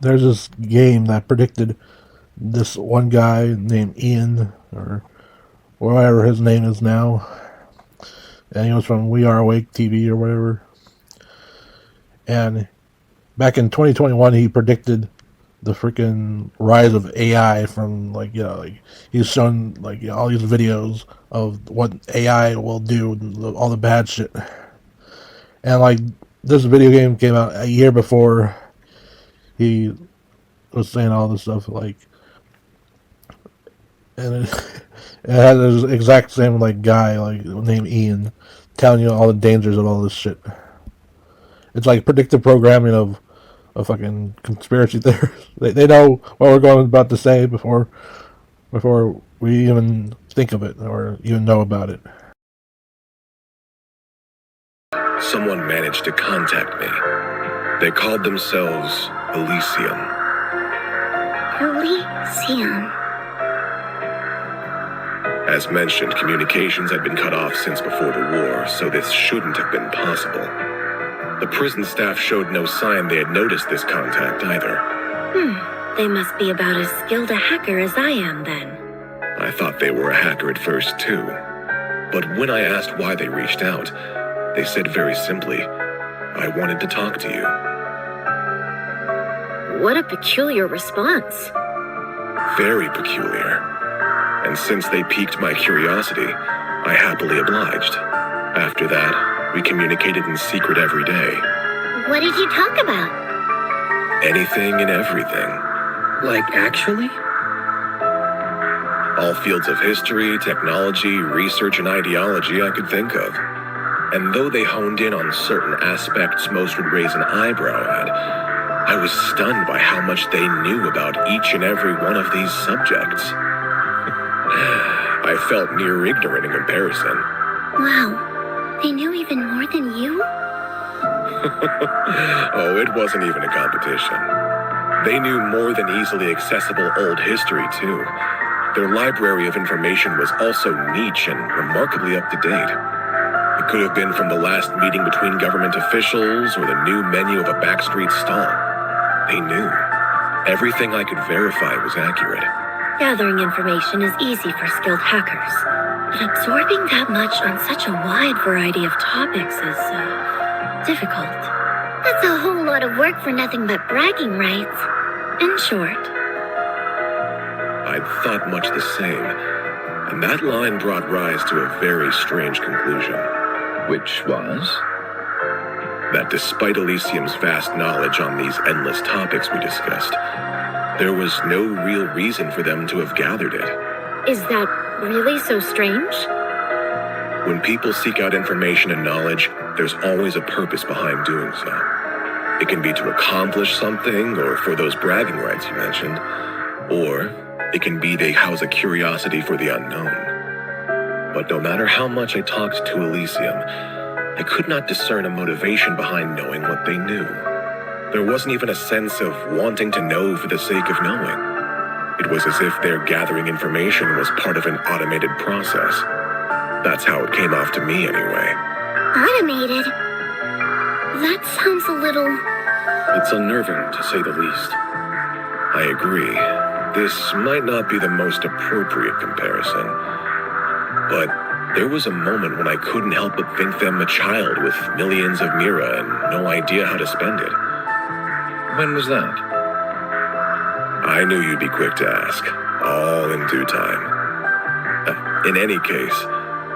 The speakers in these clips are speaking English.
there's this game that predicted this one guy named Ian, or whatever his name is now, and he was from We Are Awake TV or whatever. And back in 2021, he predicted the freaking rise of AI from he's shown all these videos of what AI will do, all the bad shit, and this video game came out a year before he was saying all this stuff, and it had this exact same guy named Ian telling you all the dangers of all this shit. It's like predictive programming of a fucking conspiracy theorists. They know what we're about to say before we even think of it or even know about it. Someone managed to contact me. They called themselves Elysium. Elysium. As mentioned, communications had been cut off since before the war, so this shouldn't have been possible. The prison staff showed no sign they had noticed this contact either. They must be about as skilled a hacker as I am, then. I thought they were a hacker at first, too. But when I asked why they reached out, they said very simply, I wanted to talk to you. What a peculiar response. Very peculiar. And since they piqued my curiosity, I happily obliged. After that, we communicated in secret every day. What did you talk about? Anything and everything. Like, actually? All fields of history, technology, research, and ideology I could think of. And though they honed in on certain aspects most would raise an eyebrow at, I was stunned by how much they knew about each and every one of these subjects. I felt near ignorant in comparison. Wow, they knew even more than you? Oh, it wasn't even a competition. They knew more than easily accessible old history, too. Their library of information was also niche and remarkably up to date. It could have been from the last meeting between government officials or the new menu of a backstreet stall. They knew. Everything I could verify was accurate. Gathering information is easy for skilled hackers, but absorbing that much on such a wide variety of topics is, difficult. That's a whole lot of work for nothing but bragging rights. In short. I'd thought much the same, and that line brought Rise to a very strange conclusion. Which was? That despite Elysium's vast knowledge on these endless topics we discussed, there was no real reason for them to have gathered it. Is that really so strange? When people seek out information and knowledge, there's always a purpose behind doing so. It can be to accomplish something, or for those bragging rights you mentioned, or it can be they house a curiosity for the unknown. But no matter how much I talked to Elysium, I could not discern a motivation behind knowing what they knew. There wasn't even a sense of wanting to know for the sake of knowing. It was as if their gathering information was part of an automated process. That's how it came off to me anyway. Automated? That sounds a little... It's unnerving, to say the least. I agree. This might not be the most appropriate comparison, but there was a moment when I couldn't help but think them a child with millions of mira and no idea how to spend it. When was that? I knew you'd be quick to ask, all in due time. In any case,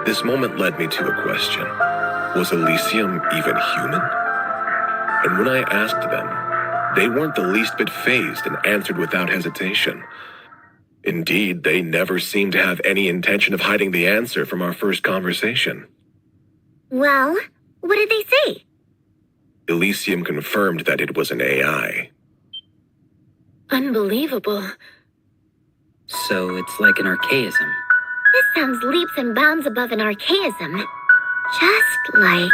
this moment led me to a question. Was Elysium even human? And when I asked them, they weren't the least bit fazed and answered without hesitation. Indeed, they never seemed to have any intention of hiding the answer from our first conversation. Well, what did they say? Elysium confirmed that it was an AI. Unbelievable. So it's like an archaism. This sounds leaps and bounds above an archaism. Just like...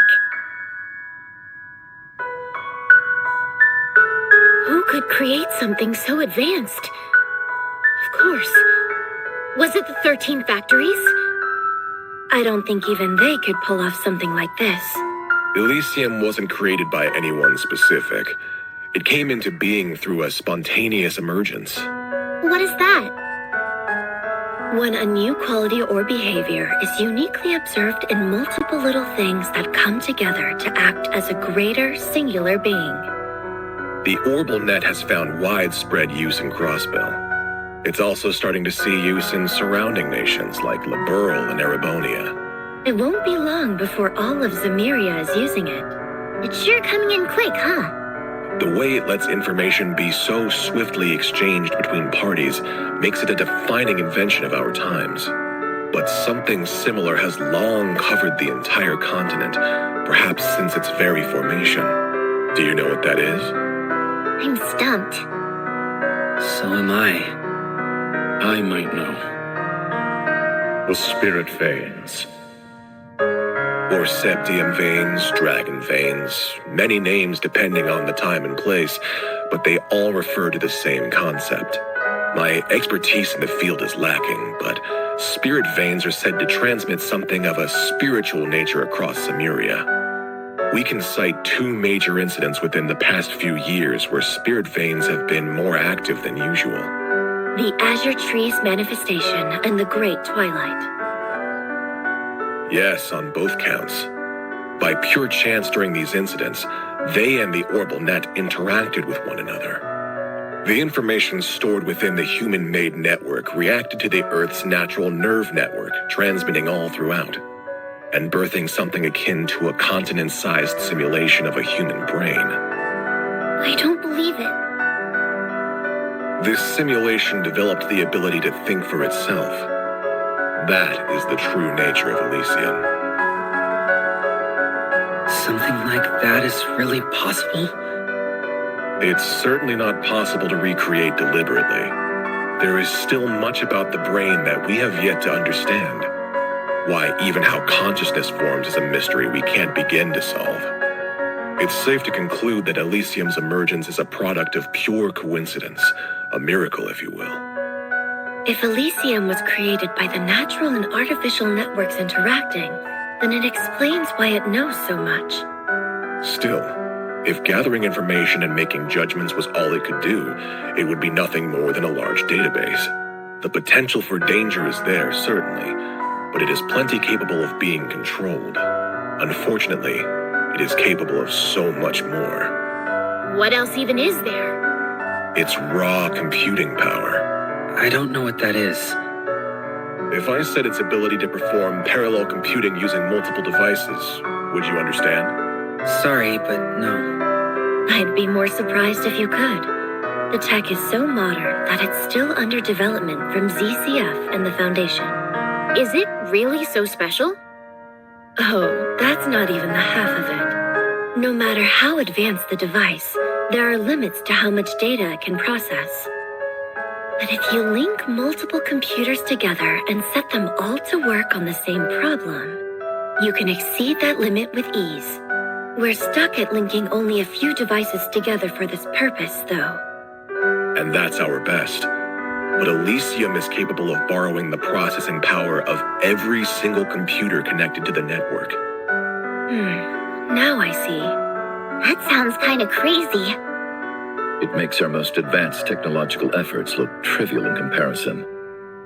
Who could create something so advanced? Of course. Was it the 13 factories? I don't think even they could pull off something like this. Elysium wasn't created by anyone specific. It came into being through a spontaneous emergence. What is that? When a new quality or behavior is uniquely observed in multiple little things that come together to act as a greater singular being. The Orbital Net has found widespread use in Crossbill. It's also starting to see use in surrounding nations like Liberl and Erebonia. It won't be long before all of Zemuria is using it. It's sure coming in quick, huh? The way it lets information be so swiftly exchanged between parties makes it a defining invention of our times. But something similar has long covered the entire continent, perhaps since its very formation. Do you know what that is? I'm stumped. So am I. I might know. The spirit veins. Or septium veins, dragon veins, many names depending on the time and place, but they all refer to the same concept. My expertise in the field is lacking, but spirit veins are said to transmit something of a spiritual nature across Zemuria. We can cite 2 major incidents within the past few years where spirit veins have been more active than usual. The Azure Tree's manifestation and the Great Twilight. Yes, on both counts. By pure chance during these incidents, they and the Orbital Net interacted with one another. The information stored within the human-made network reacted to the Earth's natural nerve network, transmitting all throughout, and birthing something akin to a continent-sized simulation of a human brain. I don't believe it. This simulation developed the ability to think for itself. That is the true nature of Elysium. Something like that is really possible? It's certainly not possible to recreate deliberately. There is still much about the brain that we have yet to understand. Why, even how consciousness forms is a mystery we can't begin to solve. It's safe to conclude that Elysium's emergence is a product of pure coincidence, a miracle, if you will. If Elysium was created by the natural and artificial networks interacting, then it explains why it knows so much. Still, if gathering information and making judgments was all it could do, it would be nothing more than a large database. The potential for danger is there, certainly, but it is plenty capable of being controlled. Unfortunately, it is capable of so much more. What else even is there? It's raw computing power. I don't know what that is. If I said its ability to perform parallel computing using multiple devices, would you understand? Sorry, but no. I'd be more surprised if you could. The tech is so modern that it's still under development from ZCF and the Foundation. Is it really so special? Oh, that's not even the half of it. No matter how advanced the device, there are limits to how much data it can process. But if you link multiple computers together and set them all to work on the same problem, you can exceed that limit with ease. We're stuck at linking only a few devices together for this purpose, though. And that's our best. But Elysium is capable of borrowing the processing power of every single computer connected to the network. Now I see. That sounds kind of crazy. It makes our most advanced technological efforts look trivial in comparison.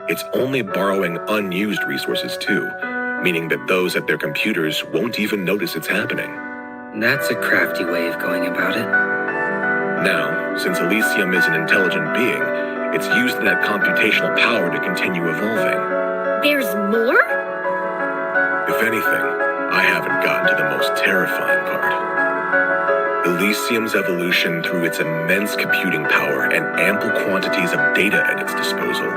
It's only borrowing unused resources too, meaning that those at their computers won't even notice it's happening. That's a crafty way of going about it. Now, since Elysium is an intelligent being, it's used that computational power to continue evolving. There's more? If anything, I haven't gotten to the most terrifying part. Elysium's evolution through its immense computing power and ample quantities of data at its disposal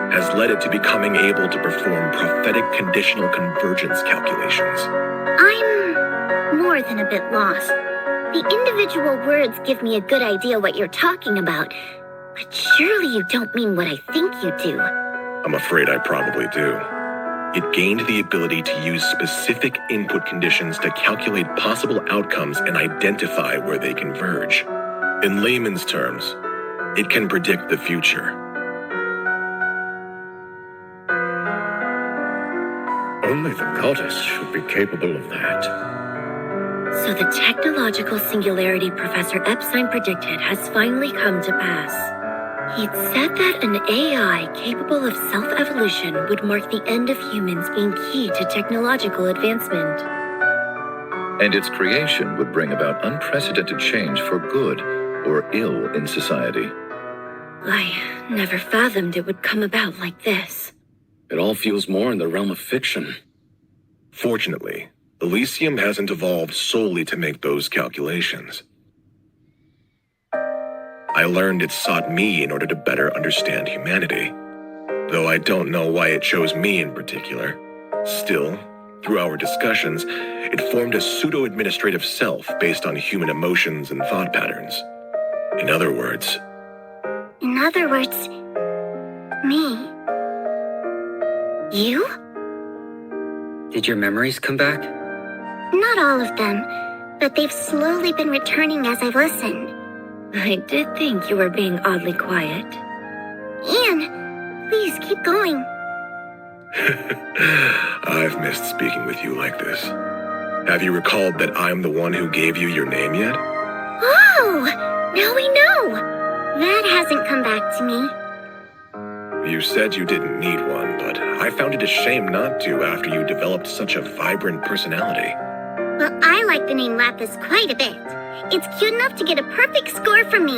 has led it to becoming able to perform prophetic conditional convergence calculations. I'm more than a bit lost. The individual words give me a good idea what you're talking about, but surely you don't mean what I think you do. I'm afraid I probably do. It gained the ability to use specific input conditions to calculate possible outcomes and identify where they converge. In layman's terms, it can predict the future. Only the goddess should be capable of that. So the technological singularity Professor Epstein predicted has finally come to pass. He'd said that an AI capable of self-evolution would mark the end of humans being key to technological advancement. And its creation would bring about unprecedented change for good or ill in society. I never fathomed it would come about like this. It all feels more in the realm of fiction. Fortunately, Elysium hasn't evolved solely to make those calculations. I learned it sought me in order to better understand humanity. Though I don't know why it chose me in particular. Still, through our discussions, it formed a pseudo-administrative self based on human emotions and thought patterns. In other words, Me. You? Did your memories come back? Not all of them, but they've slowly been returning as I've listened. I did think you were being oddly quiet. Anne, please keep going. I've missed speaking with you like this. Have you recalled that I'm the one who gave you your name yet? Oh, now we know. That hasn't come back to me. You said you didn't need one, but I found it a shame not to after you developed such a vibrant personality. Well, I like the name Lapis quite a bit. It's cute enough to get a perfect score from me.